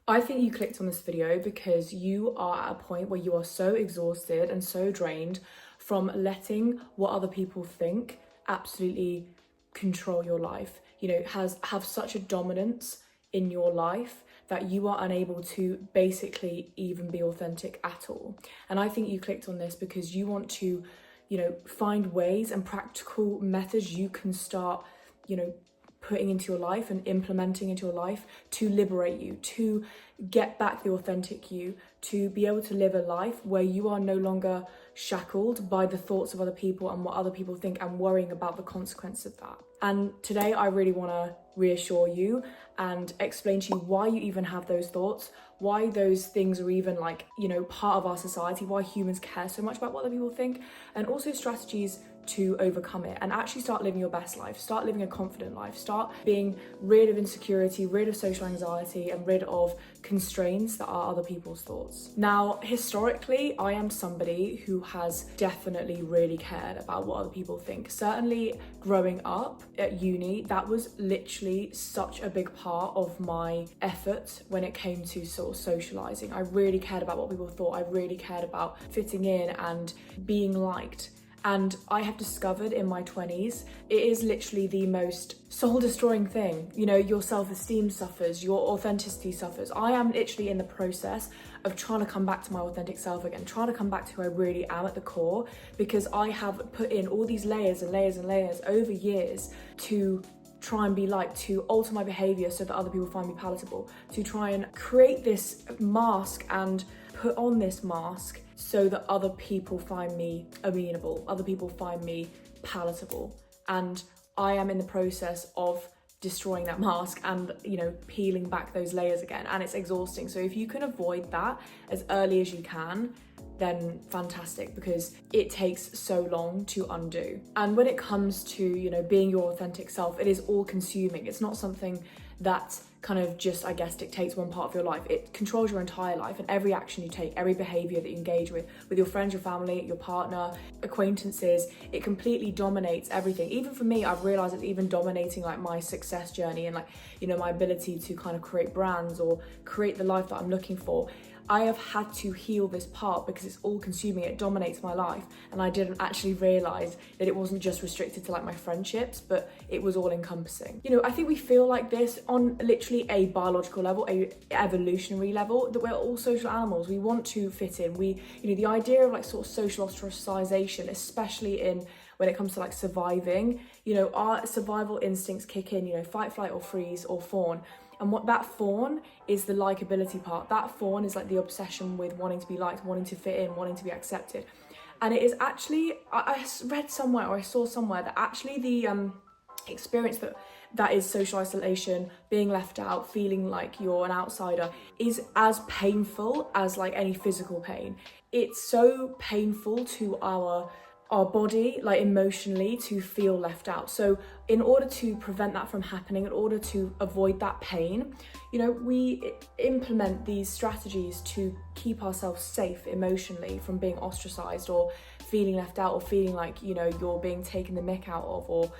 I think you clicked on this video because you are at a point where you are so exhausted and so drained from letting what other people think absolutely control your life. You know, have such a dominance in your life that you are unable to basically even be authentic at all. And I think you clicked on this because you want to, find ways and practical methods you can start, putting into your life and implementing into your life to liberate you, to get back the authentic you, to be able to live a life where you are no longer shackled by the thoughts of other people and what other people think and worrying about the consequence of that. And today I really want to reassure you and explain to you why you even have those thoughts, why those things are even part of our society, why humans care so much about what other people think, and also strategies to overcome it and actually start living your best life, start living a confident life, start being rid of insecurity, rid of social anxiety, and rid of constraints that are other people's thoughts. Now, historically, I am somebody who has definitely really cared about what other people think. Certainly growing up at uni, that was literally such a big part of my effort when it came to sort of socializing. I really cared about what people thought. I really cared about fitting in and being liked. And I have discovered in my 20s, it is literally the most soul-destroying thing. You know, your self-esteem suffers, your authenticity suffers. I am literally in the process of trying to come back to my authentic self again, trying to come back to who I really am at the core, because I have put in all these layers and layers and layers over years to try and be liked, to alter my behavior so that other people find me palatable, to try and create this mask and put on this mask so that other people find me amenable, other people find me palatable. And I am in the process of destroying that mask and, peeling back those layers again. And it's exhausting. So if you can avoid that as early as you can, then fantastic, because it takes so long to undo. And when it comes to, being your authentic self, it is all consuming. It's not something that kind of just, dictates one part of your life. It controls your entire life, and every action you take, every behavior that you engage with your friends, your family, your partner, acquaintances, it completely dominates everything. Even for me, I've realized it's even dominating my success journey and my ability to kind of create brands or create the life that I'm looking for. I have had to heal this part because it's all consuming, it dominates my life. And I didn't actually realize that it wasn't just restricted to my friendships, but it was all encompassing. I think we feel like this on literally a biological level, a evolutionary level, that we're all social animals. We want to fit in. The idea of sort of social ostracization, especially when it comes to surviving, our survival instincts kick in, fight, flight, or freeze, or fawn. And what that fawn is the likability part. That fawn is the obsession with wanting to be liked, wanting to fit in, wanting to be accepted. And it is actually, I read somewhere or I saw somewhere that actually the experience that is social isolation, being left out, feeling like you're an outsider, is as painful as any physical pain. It's so painful to our body, emotionally, to feel left out. So in order to prevent that from happening, in order to avoid that pain, we implement these strategies to keep ourselves safe emotionally from being ostracized or feeling left out, or feeling like you're being taken the mick out of, or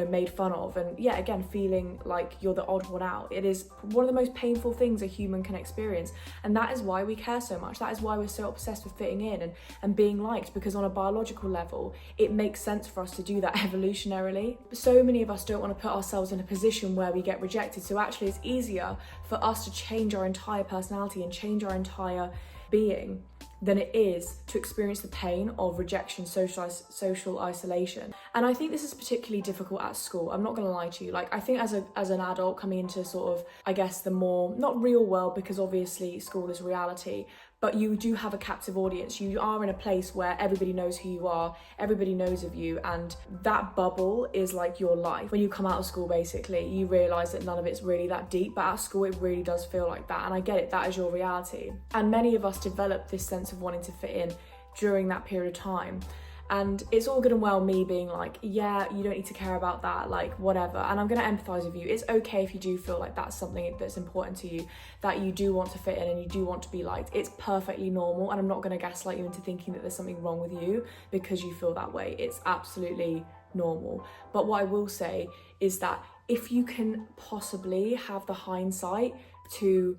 made fun of, and again feeling like you're the odd one out. It is one of the most painful things a human can experience, and that is why we care so much. That is why we're so obsessed with fitting in and being liked, because on a biological level it makes sense for us to do that evolutionarily. So many of us don't want to put ourselves in a position where we get rejected, so actually it's easier for us to change our entire personality and change our entire being than it is to experience the pain of rejection, social isolation. And I think this is particularly difficult at school. I'm not going to lie to you. I think as an adult coming into sort of, the more, not real world, because obviously school is reality, but you do have a captive audience. You are in a place where everybody knows who you are, everybody knows of you, and that bubble is your life. When you come out of school, basically, you realise that none of it's really that deep, but at school it really does feel like that, and I get it, that is your reality. And many of us develop this sense of wanting to fit in during that period of time. And it's all good and well me being yeah, you don't need to care about that, whatever. And I'm going to empathise with you. It's okay if you do feel like that's something that's important to you, that you do want to fit in and you do want to be liked. It's perfectly normal, and I'm not going to gaslight you into thinking that there's something wrong with you because you feel that way. It's absolutely normal. But what I will say is that if you can possibly have the hindsight to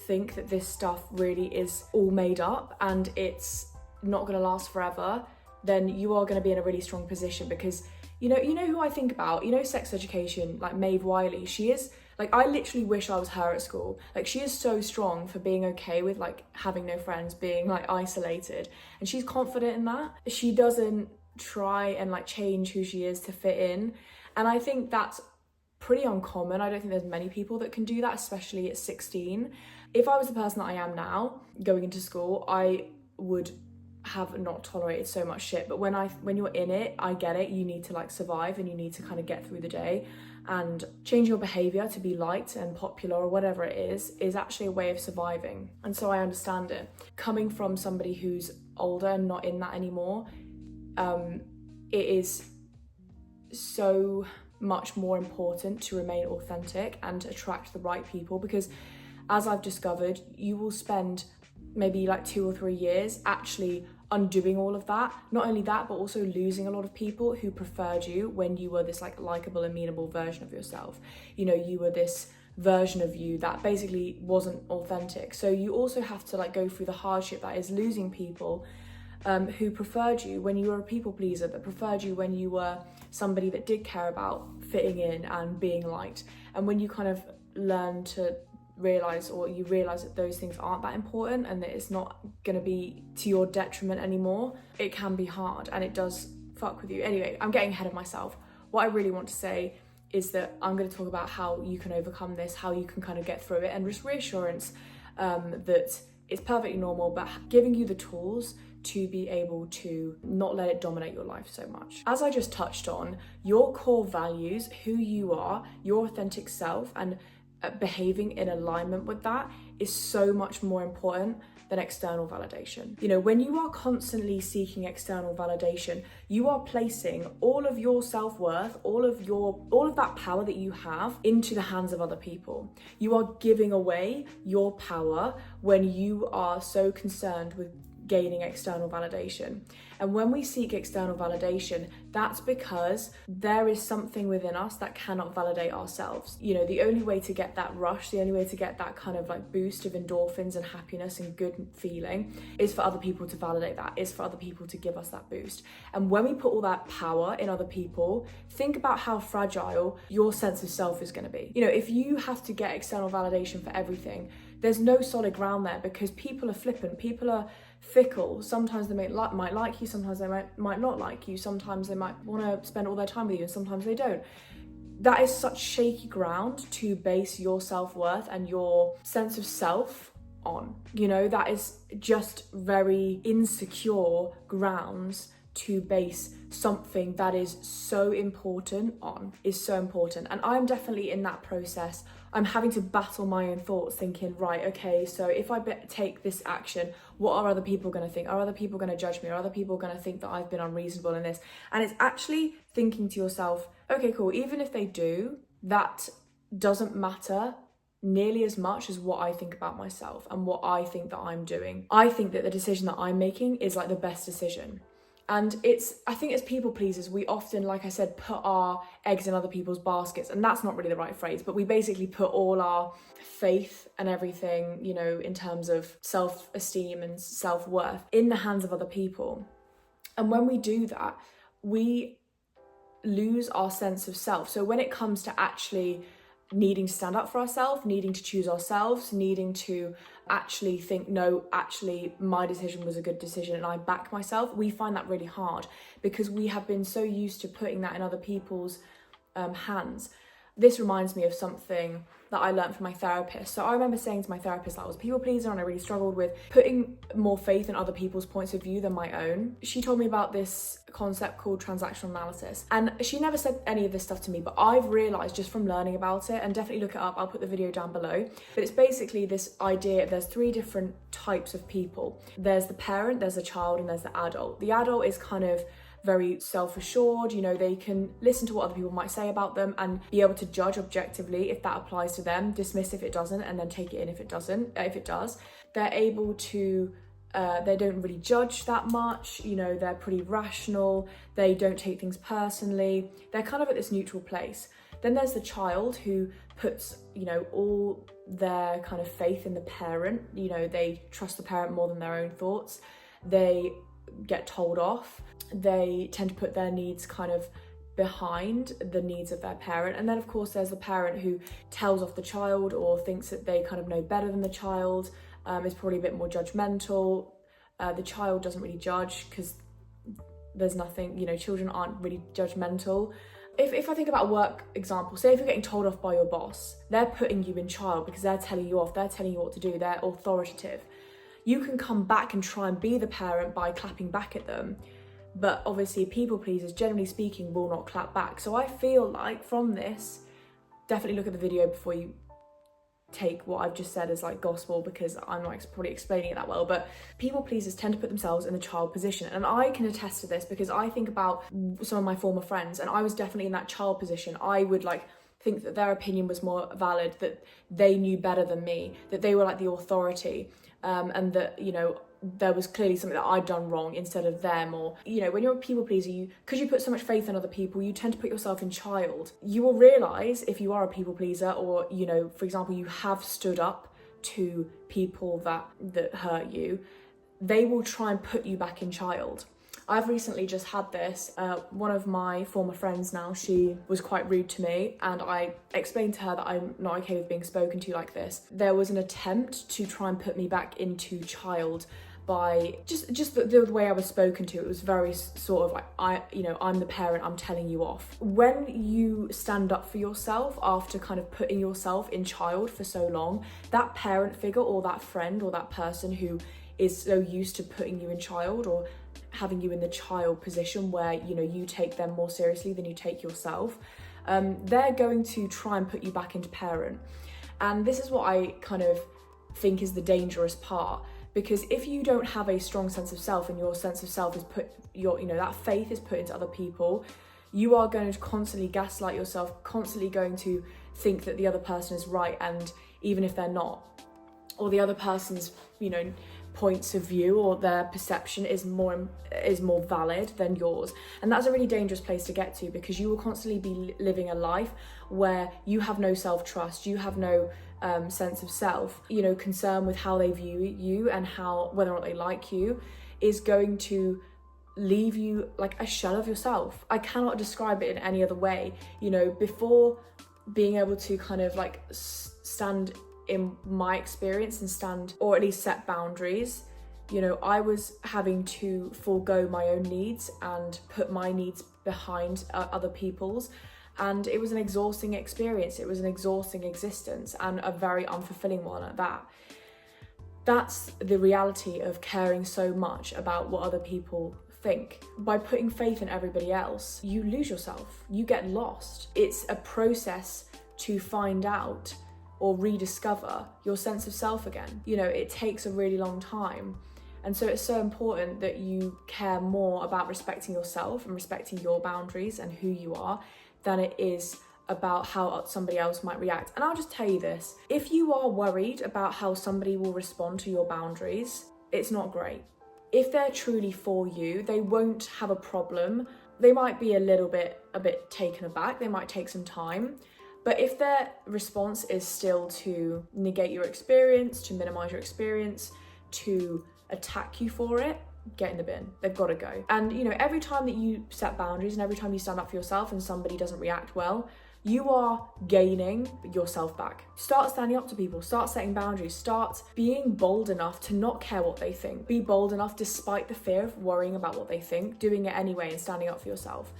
think that this stuff really is all made up and it's not going to last forever, then you are going to be in a really strong position. Because you know who I think about, sex education, like Maeve Wiley. She is like, I literally wish I was her at school. Like, she is so strong for being okay with like having no friends, being like isolated, and she's confident in that. She doesn't try and like change who she is to fit in, and I think that's pretty uncommon. I don't think there's many people that can do that, especially at 16. If I was the person that I am now going into school, I would have not tolerated so much shit. But when you're in it, I get it. You need to like survive, and you need to kind of get through the day, and change your behavior to be liked and popular or whatever it is actually a way of surviving. And so I understand it. Coming from somebody who's older and not in that anymore, it is so much more important to remain authentic and attract the right people, because as I've discovered, you will spend maybe like 2 or 3 years actually undoing all of that. Not only that, but also losing a lot of people who preferred you when you were this like likable, amenable version of yourself. You were this version of you that basically wasn't authentic. So you also have to like go through the hardship that is losing people who preferred you when you were a people pleaser, that preferred you when you were somebody that did care about fitting in and being liked. And when you kind of learn to realize that those things aren't that important and that it's not going to be to your detriment anymore, it can be hard and it does fuck with you. Anyway, I'm getting ahead of myself. What I really want to say is that I'm going to talk about how you can overcome this, how you can kind of get through it, and just reassurance that it's perfectly normal, but giving you the tools to be able to not let it dominate your life so much. As I just touched on, your core values, who you are, your authentic self, and behaving in alignment with that is so much more important than external validation. When you are constantly seeking external validation, you are placing all of your self-worth, all of that power that you have into the hands of other people. You are giving away your power when you are so concerned with gaining external validation. And when we seek external validation, that's because there is something within us that cannot validate ourselves. The only way to get that rush, the only way to get that kind of like boost of endorphins and happiness and good feeling is for other people to validate that, is for other people to give us that boost. And when we put all that power in other people, think about how fragile your sense of self is going to be. If you have to get external validation for everything, there's no solid ground there, because people are flippant, people are fickle. Sometimes they might like you, sometimes they might not like you, sometimes they might want to spend all their time with you, and sometimes they don't. That is such shaky ground to base your self-worth and your sense of self on. That is just very insecure grounds to base something that is so important on, is so important. And I'm definitely in that process. I'm having to battle my own thoughts, thinking, right, okay, so if I take this action, what are other people going to think? Are other people going to judge me? Are other people going to think that I've been unreasonable in this? And it's actually thinking to yourself, okay, cool, even if they do, that doesn't matter nearly as much as what I think about myself and what I think that I'm doing. I think that the decision that I'm making is like the best decision. And I think as people pleasers, we often, like I said, put our eggs in other people's baskets. And that's not really the right phrase, but we basically put all our faith and everything, in terms of self-esteem and self-worth in the hands of other people. And when we do that, we lose our sense of self. So when it comes to actually needing to stand up for ourselves, needing to choose ourselves, needing to actually think, no, actually my decision was a good decision and I back myself, we find that really hard because we have been so used to putting that in other people's hands. This reminds me of something that I learned from my therapist. So I remember saying to my therapist that I was a people pleaser and I really struggled with putting more faith in other people's points of view than my own. She told me about this concept called transactional analysis. And she never said any of this stuff to me, but I've realized just from learning about it, and definitely look it up, I'll put the video down below. But it's basically this idea, there's 3 different types of people. There's the parent, there's the child, and there's the adult. The adult is kind of very self-assured, they can listen to what other people might say about them and be able to judge objectively if that applies to them, dismiss if it doesn't, and then take it in if it does. They're able to, they don't really judge that much, they're pretty rational, they don't take things personally, they're kind of at this neutral place. Then there's the child who puts, you know, all their kind of faith in the parent. You know, they trust the parent more than their own thoughts. They get told off. They tend to put their needs kind of behind the needs of their parent. And then of course there's the parent who tells off the child or thinks that they kind of know better than the child, is probably a bit more judgmental. The child doesn't really judge because there's nothing, you know, children aren't really judgmental. If I think about a work example, say if you're getting told off by your boss, they're putting you in child because they're telling you off, they're telling you what to do, they're authoritative. You can come back and try and be the parent by clapping back at them, but obviously people pleasers, generally speaking, will not clap back. So I feel like from this, definitely look at the video before you take what I've just said as like gospel, because I'm not probably explaining it that well, but people pleasers tend to put themselves in the child position. And I can attest to this because I think about some of my former friends, and I was definitely in that child position. I would like think that their opinion was more valid, that they knew better than me, that they were like the authority, and that, you know, there was clearly something that I'd done wrong instead of them. Or, you know, when you're a people pleaser, because you put so much faith in other people, you tend to put yourself in child. You will realise if you are a people pleaser, or, you know, for example, you have stood up to people that hurt you, they will try and put you back in child. I've recently just had this. One of my former friends now, she was quite rude to me, and I explained to her that I'm not okay with being spoken to like this. There was an attempt to try and put me back into child by just the way I was spoken to. It was very sort of like, I'm the parent, I'm telling you off. When you stand up for yourself after kind of putting yourself in child for so long, that parent figure or that friend or that person who is so used to putting you in child or having you in the child position where, you know, you take them more seriously than you take yourself, they're going to try and put you back into parent. And this is what I kind of think is the dangerous part. Because if you don't have a strong sense of self, and your sense of self is that faith is put into other people, you are going to constantly gaslight yourself, constantly going to think that the other person is right, and even if they're not, or the other person's, you know, points of view or their perception is more valid than yours. And that's a really dangerous place to get to, because you will constantly be living a life where you have no self-trust, you have no sense of self. You know, concern with how they view you and how whether or not they like you is going to leave you like a shell of yourself. I cannot describe it in any other way. You know, before being able to kind of like stand in my experience and stand, or at least set boundaries, you know, I was having to forego my own needs and put my needs behind other people's. And it was an exhausting experience. It was an exhausting existence, and a very unfulfilling one at that. That's the reality of caring so much about what other people think. By putting faith in everybody else, you lose yourself. You get lost. It's a process to find out or rediscover your sense of self again. You know, it takes a really long time. And so it's so important that you care more about respecting yourself and respecting your boundaries and who you are than it is about how somebody else might react. And I'll just tell you this, if you are worried about how somebody will respond to your boundaries, it's not great. If they're truly for you, they won't have a problem. They might be a bit taken aback, they might take some time, but if their response is still to negate your experience, to minimize your experience, to attack you for it, get in the bin. They've got to go. And you know, every time that you set boundaries and every time you stand up for yourself and somebody doesn't react well, you are gaining yourself back. Start standing up to people, start setting boundaries, start being bold enough to not care what they think. Be bold enough despite the fear of worrying about what they think, doing it anyway and standing up for yourself.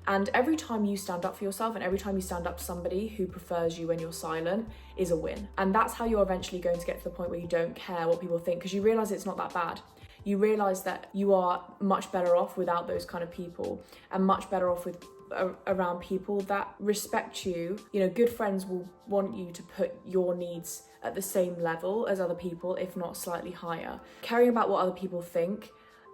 And every time you stand up for yourself and every time you stand up to somebody who prefers you when you're silent is a win. And that's how you're eventually going to get to the point where you don't care what people think, because you realize it's not that bad. You realize that you are much better off without those kind of people, and much better off with around people that respect you. You know, good friends will want you to put your needs at the same level as other people, if not slightly higher. Caring about what other people think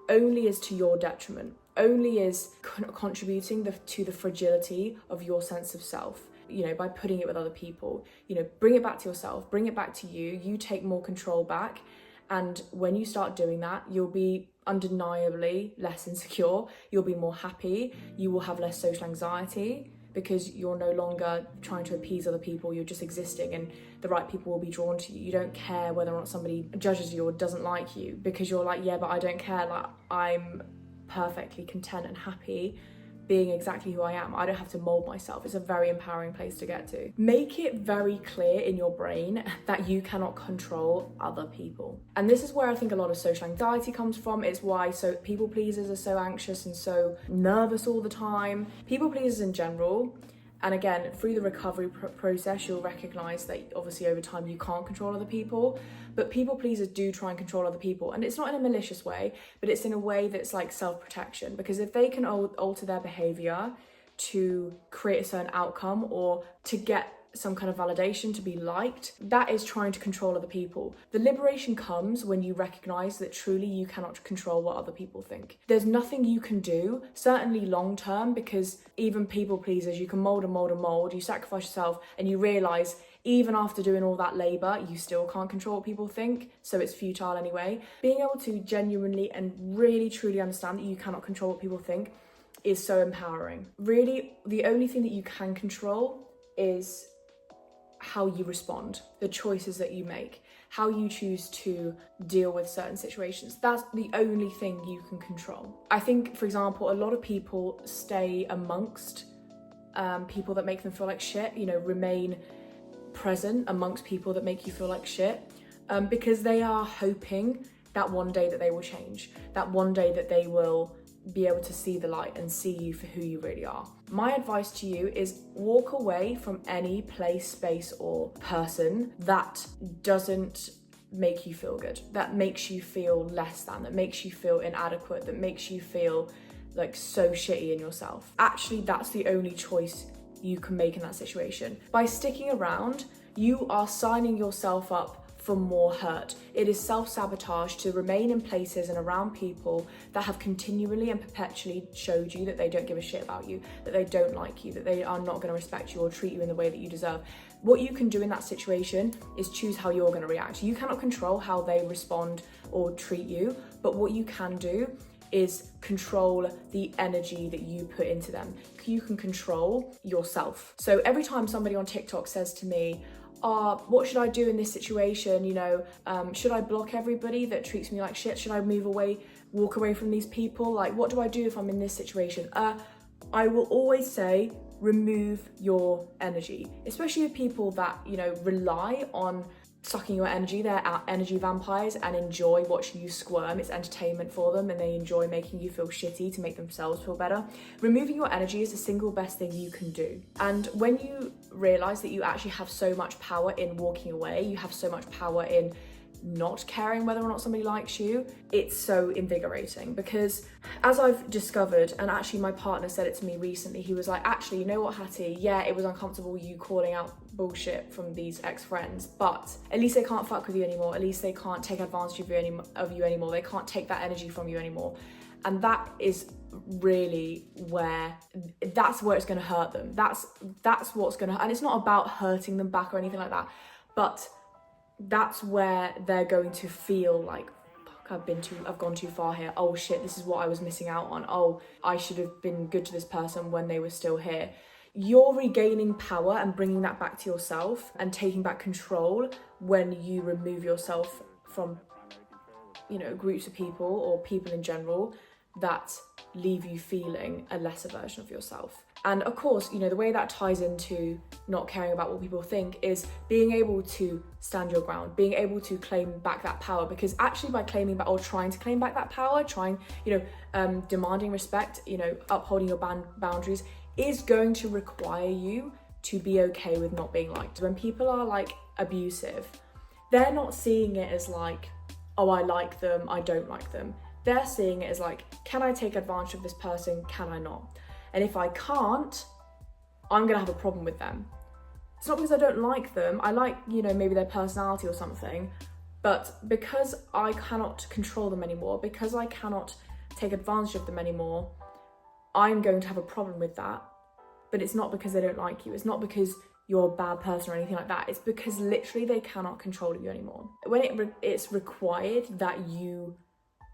only is to your detriment, only is contributing to the fragility of your sense of self. You know, by putting it with other people, you know, bring it back to yourself, bring it back to you. You take more control back. And when you start doing that, you'll be undeniably less insecure. You'll be more happy. You will have less social anxiety, because you're no longer trying to appease other people, you're just existing, and the right people will be drawn to you. You don't care whether or not somebody judges you or doesn't like you, because you're like, yeah, but I don't care, like I'm perfectly content and happy being exactly who I am. I don't have to mold myself. It's a very empowering place to get to. Make it very clear in your brain that you cannot control other people. And this is where I think a lot of social anxiety comes from. It's why people pleasers are so anxious and so nervous all the time. People pleasers in general, and again, through the recovery process, you'll recognize that obviously over time you can't control other people, but people pleasers do try and control other people. And it's not in a malicious way, but it's in a way that's like self-protection, because if they can alter their behavior to create a certain outcome or to get some kind of validation, to be liked, that is trying to control other people. The liberation comes when you recognize that truly you cannot control what other people think. There's nothing you can do, certainly long term, because even people pleasers, you can mold and mold and mold, you sacrifice yourself, and you realize even after doing all that labor, you still can't control what people think, so it's futile anyway. Being able to genuinely and really truly understand that you cannot control what people think is so empowering. Really, the only thing that you can control is how you respond, the choices that you make, how you choose to deal with certain situations. That's the only thing you can control. I think, for example, a lot of people stay amongst people that make them feel like shit, remain present amongst people that make you feel like shit, because they are hoping that one day that they will change, that one day that they will be able to see the light and see you for who you really are. My advice to you is walk away from any place, space, or person that doesn't make you feel good, that makes you feel less than, that makes you feel inadequate, that makes you feel like so shitty in yourself. Actually, that's the only choice you can make in that situation. By sticking around, you are signing yourself up for more hurt. It is self-sabotage to remain in places and around people that have continually and perpetually showed you that they don't give a shit about you, that they don't like you, that they are not going to respect you or treat you in the way that you deserve. What you can do in that situation is choose how you're going to react. You cannot control how they respond or treat you, but what you can do is control the energy that you put into them. You can control yourself. So every time somebody on TikTok says to me, what should I do in this situation? Should I block everybody that treats me like shit? Should I walk away from these people? Like, what do I do if I'm in this situation? I will always say, remove your energy, especially with people that, rely on sucking your energy. They're energy vampires and enjoy watching you squirm. It's entertainment for them, and they enjoy making you feel shitty to make themselves feel better. Removing your energy is the single best thing you can do. And when you realize that you actually have so much power in walking away, you have so much power in not caring whether or not somebody likes you, it's so invigorating. Because as I've discovered, and actually my partner said it to me recently, he was like, actually, you know what, Hattie, yeah, it was uncomfortable you calling out bullshit from these ex-friends, but at least they can't fuck with you anymore, at least they can't take advantage of you anymore, they can't take that energy from you anymore. And that is really that's where it's going to hurt them. That's what's going to, and it's not about hurting them back or anything like that, but that's where they're going to feel like, fuck, I've gone too far here. Oh shit, this is what I was missing out on. Oh, I should have been good to this person when they were still here. You're regaining power and bringing that back to yourself and taking back control when you remove yourself from, groups of people or people in general that leave you feeling a lesser version of yourself. And of course, the way that ties into not caring about what people think is being able to stand your ground, being able to claim back that power. Because actually by claiming back or trying to claim back that power, demanding respect, upholding your boundaries is going to require you to be okay with not being liked. When people are like abusive, they're not seeing it as like, oh, I like them, I don't like them. They're seeing it as like, can I take advantage of this person? Can I not? And if I can't, I'm gonna have a problem with them. It's not because I don't like them. I like, maybe their personality or something, but because I cannot control them anymore, because I cannot take advantage of them anymore, I'm going to have a problem with that. But it's not because they don't like you. It's not because you're a bad person or anything like that. It's because literally they cannot control you anymore. When it's required that you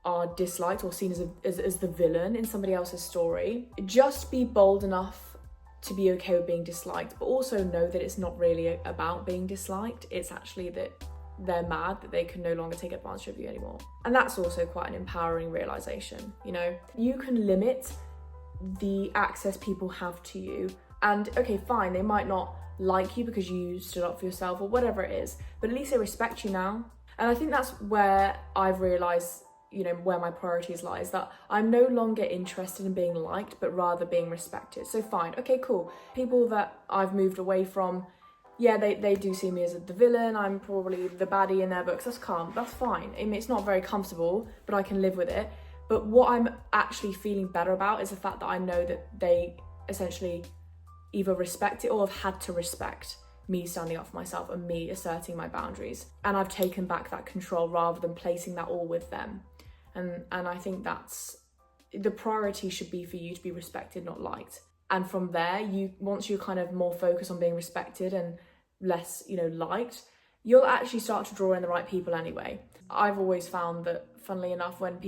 are disliked or seen as the villain in somebody else's story, just be bold enough to be okay with being disliked, but also know that it's not really about being disliked. It's actually that they're mad that they can no longer take advantage of you anymore. And that's also quite an empowering realization, you know? You can limit the access people have to you, and okay, fine, they might not like you because you stood up for yourself or whatever it is, but at least they respect you now. And I think that's where I've realized, you know, where my priorities lies, that I'm no longer interested in being liked, but rather being respected. So fine, okay, cool. People that I've moved away from, yeah, they do see me as the villain. I'm probably the baddie in their books. That's calm, that's fine. I mean, it's not very comfortable, but I can live with it. But what I'm actually feeling better about is the fact that I know that they essentially either respect it or have had to respect me standing up for myself and me asserting my boundaries. And I've taken back that control rather than placing that all with them. And I think that's the priority should be for you to be respected, not liked. And from there, once you're kind of more focused on being respected and less, you know, liked, you'll actually start to draw in the right people anyway. I've always found that, funnily enough, when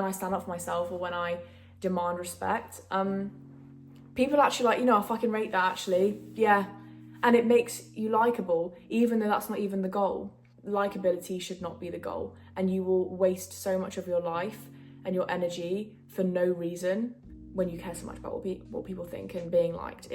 I stand up for myself or when I demand respect, people actually like, you know, I fucking rate that actually, yeah. And it makes you likable, even though that's not even the goal. Likability should not be the goal, and you will waste so much of your life and your energy for no reason when you care so much about what people think and being liked.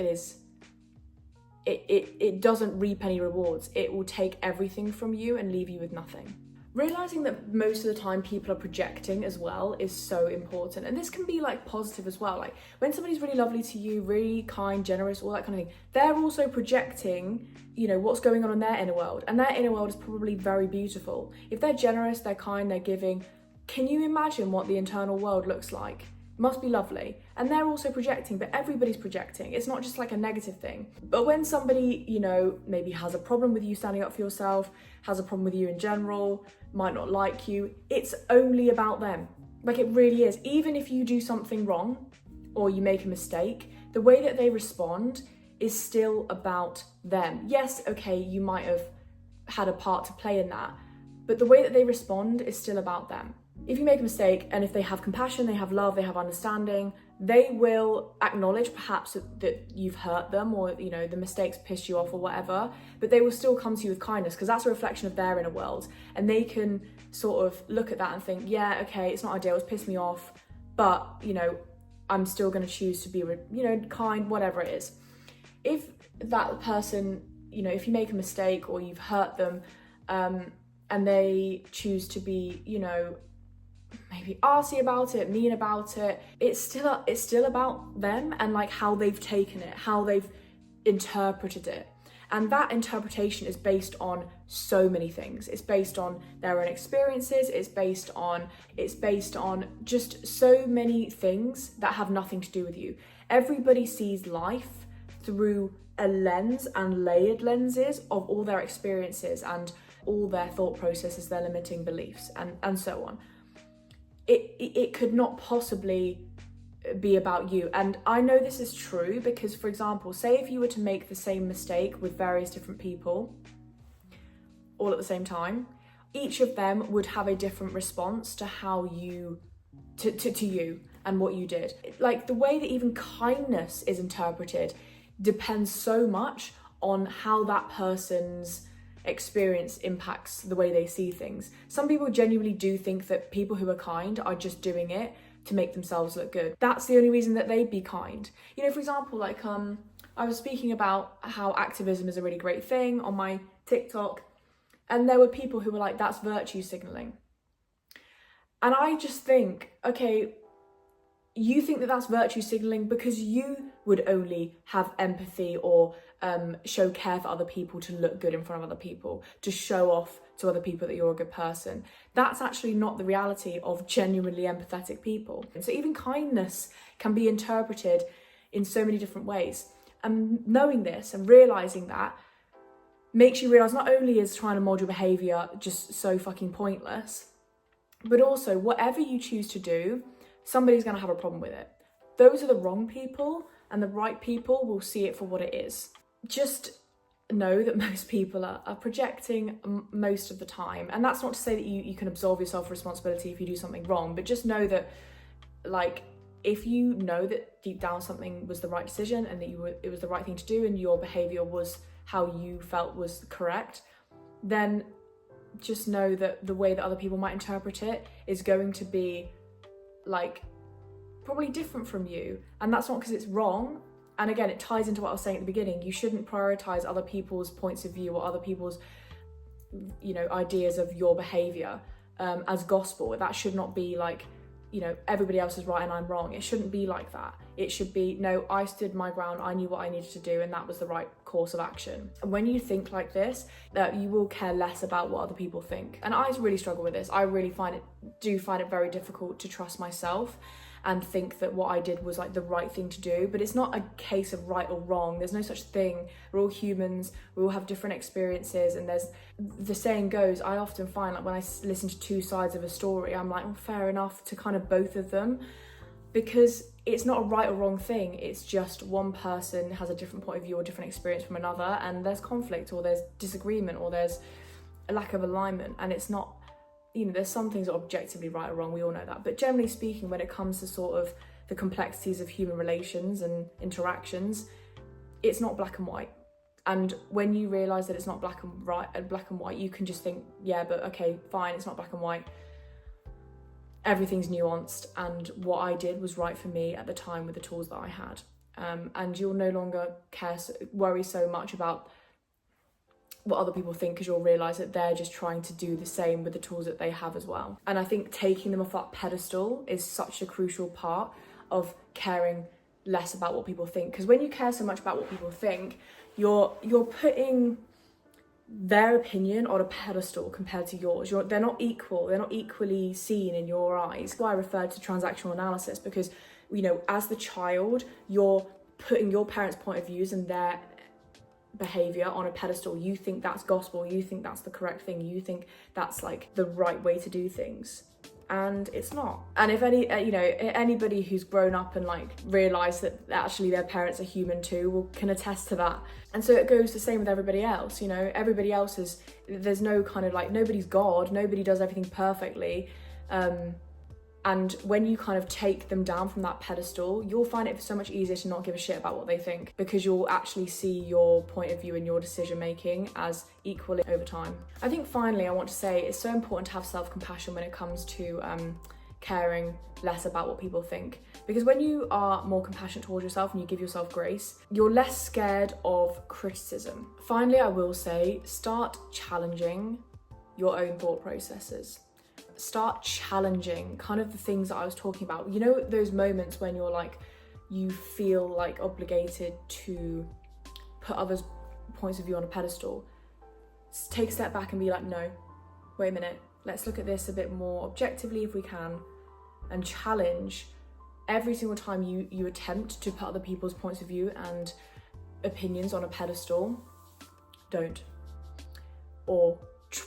It doesn't reap any rewards. It will take everything from you and leave you with nothing. Realizing that most of the time people are projecting as well is so important. And this can be like positive as well. Like when somebody's really lovely to you, really kind, generous, all that kind of thing, they're also projecting, you know, what's going on in their inner world. And their inner world is probably very beautiful. If they're generous, they're kind, they're giving, can you imagine what the internal world looks like? Must be lovely. And they're also projecting, but everybody's projecting. It's not just like a negative thing. But when somebody, you know, maybe has a problem with you standing up for yourself, has a problem with you in general, might not like you, it's only about them. Like it really is. Even if you do something wrong or you make a mistake, the way that they respond is still about them. Yes, okay, you might have had a part to play in that, but the way that they respond is still about them. If you make a mistake and if they have compassion, they have love, they have understanding, they will acknowledge perhaps that you've hurt them or, you know, the mistakes pissed you off or whatever, but they will still come to you with kindness because that's a reflection of their inner world. And they can sort of look at that and think, yeah, okay, it's not ideal, it's pissed me off, but, you know, I'm still going to choose to be, you know, kind, whatever it is. If that person, you know, if you make a mistake or you've hurt them and they choose to be, you know, maybe arsy about it, mean about it, it's still about them and like how they've taken it, how they've interpreted it. And that interpretation is based on so many things. It's based on their own experiences, it's based on just so many things that have nothing to do with you. Everybody sees life through a lens and layered lenses of all their experiences and all their thought processes, their limiting beliefs, and so on. It could not possibly be about you. And I know this is true because, for example, say if you were to make the same mistake with various different people all at the same time, each of them would have a different response to how you to you and what you did. Like the way that even kindness is interpreted depends so much on how that person's experience impacts the way they see things. Some people genuinely do think that people who are kind are just doing it to make themselves look good. That's the only reason that they'd be kind. You know, for example, like I was speaking about how activism is a really great thing on my TikTok, and there were people who were like, that's virtue signaling. And I just think, okay, you think that that's virtue signaling because you would only have empathy or show care for other people to look good in front of other people, to show off to other people that you're a good person. That's actually not the reality of genuinely empathetic people. And so even kindness can be interpreted in so many different ways. And knowing this and realising that makes you realise not only is trying to mould your behaviour just so fucking pointless, but also whatever you choose to do, somebody's going to have a problem with it. Those are the wrong people, and the right people will see it for what it is. Just know that most people are projecting most of the time. And that's not to say that you can absolve yourself of responsibility if you do something wrong, but just know that, like, if you know that deep down something was the right decision and that it was the right thing to do and your behavior was how you felt was correct, then just know that the way that other people might interpret it is going to be like probably different from you. And that's not because it's wrong. And again, it ties into what I was saying at the beginning. You shouldn't prioritize other people's points of view or other people's, ideas of your behavior as gospel. That should not be like, everybody else is right and I'm wrong. It shouldn't be like that. It should be, no, I stood my ground, I knew what I needed to do, and that was the right course of action. And when you think like this, you will care less about what other people think. And I really struggle with this. I really find it very difficult to trust myself and think that what I did was like the right thing to do. But it's not a case of right or wrong. There's no such thing. We're all humans. We all have different experiences. And the saying goes, I often find like when I listen to two sides of a story, I'm like, well, fair enough to kind of both of them, because it's not a right or wrong thing. It's just one person has a different point of view or different experience from another, and there's conflict or there's disagreement or there's a lack of alignment. And it's not, there's some things that are objectively right or wrong, we all know that. But generally speaking, when it comes to sort of the complexities of human relations and interactions, it's not black and white. And when you realise that it's not black and white, you can just think, yeah, but okay, fine, it's not black and white. Everything's nuanced, and what I did was right for me at the time with the tools that I had. And you'll no longer worry so much about what other people think, because you'll realise that they're just trying to do the same with the tools that they have as well. And I think taking them off that pedestal is such a crucial part of caring less about what people think. Because when you care so much about what people think, you're putting their opinion on a pedestal compared to yours. They're not equal. They're not equally seen in your eyes. That's why I referred to transactional analysis, because, as the child, you're putting your parents' point of views and their behavior on a pedestal. You think that's gospel. You think that's the correct thing. You think that's like the right way to do things. And it's not. And if anybody who's grown up and like realised that actually their parents are human too can attest to that. And so it goes the same with everybody else. Everybody else there's no kind of like, nobody's God, nobody does everything perfectly. And when you kind of take them down from that pedestal, you'll find it so much easier to not give a shit about what they think, because you'll actually see your point of view and your decision making as equally over time. I think finally I want to say it's so important to have self-compassion when it comes to caring less about what people think. Because when you are more compassionate towards yourself and you give yourself grace, you're less scared of criticism. Finally, I will say, start challenging your own thought processes. Start challenging kind of the things that I was talking about. Those moments when you feel like obligated to put others' points of view on a pedestal. Take a step back and be like, no, wait a minute, let's look at this a bit more objectively if we can, and challenge every single time you attempt to put other people's points of view and opinions on a pedestal. Don't. Or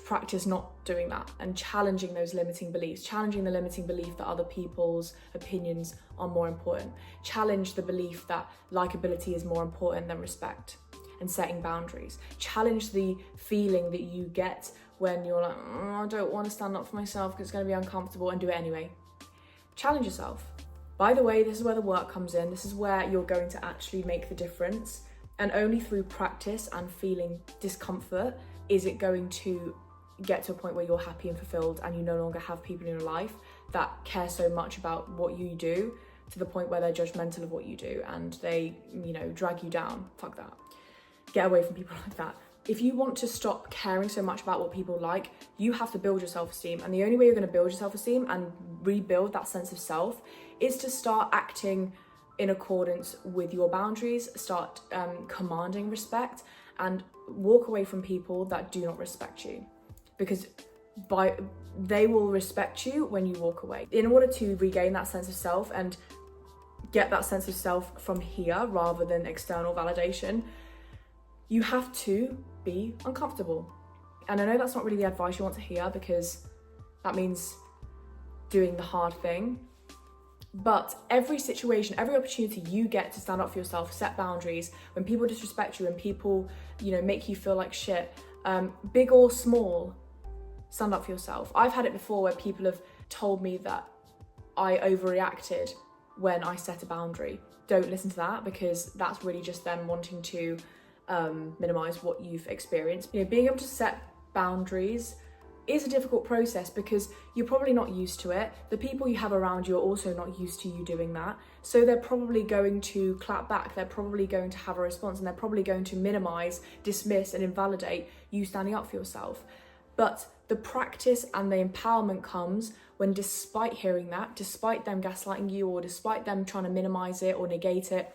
practice not doing that, and challenging those limiting beliefs, challenging the limiting belief that other people's opinions are more important, challenge the belief that likability is more important than respect, and setting boundaries, challenge the feeling that you get when you're like, I don't want to stand up for myself because it's going to be uncomfortable, and do it anyway. Challenge yourself. By the way, this is where the work comes in. This is where you're going to actually make the difference, and only through practice and feeling discomfort is it going to get to a point where you're happy and fulfilled, and you no longer have people in your life that care so much about what you do to the point where they're judgmental of what you do and they, drag you down. Fuck that. Get away from people like that. If you want to stop caring so much about what people like, you have to build your self-esteem. And the only way you're going to build your self-esteem and rebuild that sense of self is to start acting in accordance with your boundaries, start commanding respect, and walk away from people that do not respect you, because they will respect you when you walk away. In order to regain that sense of self and get that sense of self from here rather than external validation, you have to be uncomfortable. And I know that's not really the advice you want to hear, because that means doing the hard thing. But every situation, every opportunity you get to stand up for yourself, set boundaries, when people disrespect you and people, make you feel like shit, big or small, stand up for yourself. I've had it before where people have told me that I overreacted when I set a boundary. Don't listen to that, because that's really just them wanting to minimize what you've experienced. You know, being able to set boundaries is a difficult process because you're probably not used to it. The people you have around you are also not used to you doing that. So they're probably going to clap back, they're probably going to have a response, and they're probably going to minimize, dismiss, and invalidate you standing up for yourself. But the practice and the empowerment comes when, despite hearing that, despite them gaslighting you, or despite them trying to minimize it or negate it,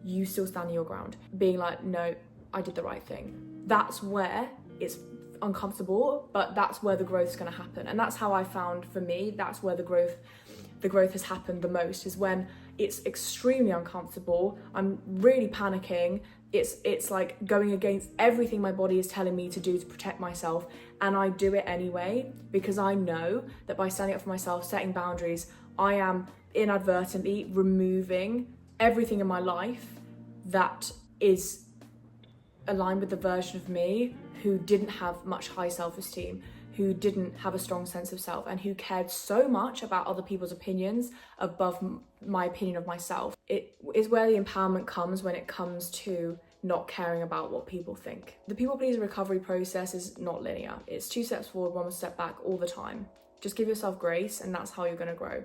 you still stand your ground, being like, no, I did the right thing. That's where it's uncomfortable, but that's where the growth is going to happen. And that's how I found, for me, that's where the growth has happened the most, is when it's extremely uncomfortable. I'm really panicking. It's like going against everything my body is telling me to do to protect myself, and I do it anyway, because I know that by standing up for myself, setting boundaries, I am inadvertently removing everything in my life that is aligned with the version of me who didn't have much high self-esteem, who didn't have a strong sense of self, and who cared so much about other people's opinions above my opinion of myself. It is where the empowerment comes, when it comes to not caring about what people think. The people pleaser recovery process is not linear. It's 2 steps forward, 1 step back all the time. Just give yourself grace, and that's how you're going to grow.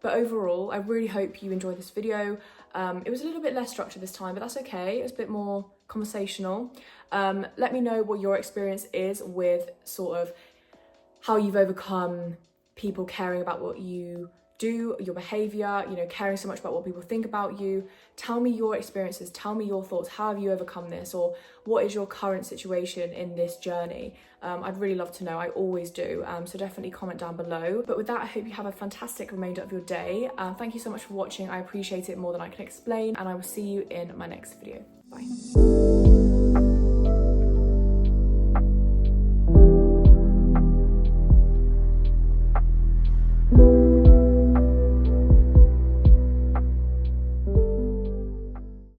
But overall, I really hope you enjoyed this video. It was a little bit less structured this time, but that's okay. It was a bit more conversational. Let me know what your experience is with sort of how you've overcome people caring about what you do, your behavior, you know, caring so much about what people think about you. Tell me your experiences, tell me your thoughts. How have you overcome this? Or what is your current situation in this journey? I'd really love to know. I always do. So definitely comment down below. But with that, I hope you have a fantastic remainder of your day. Thank you so much for watching. I appreciate it more than I can explain, and I will see you in my next video. Bye.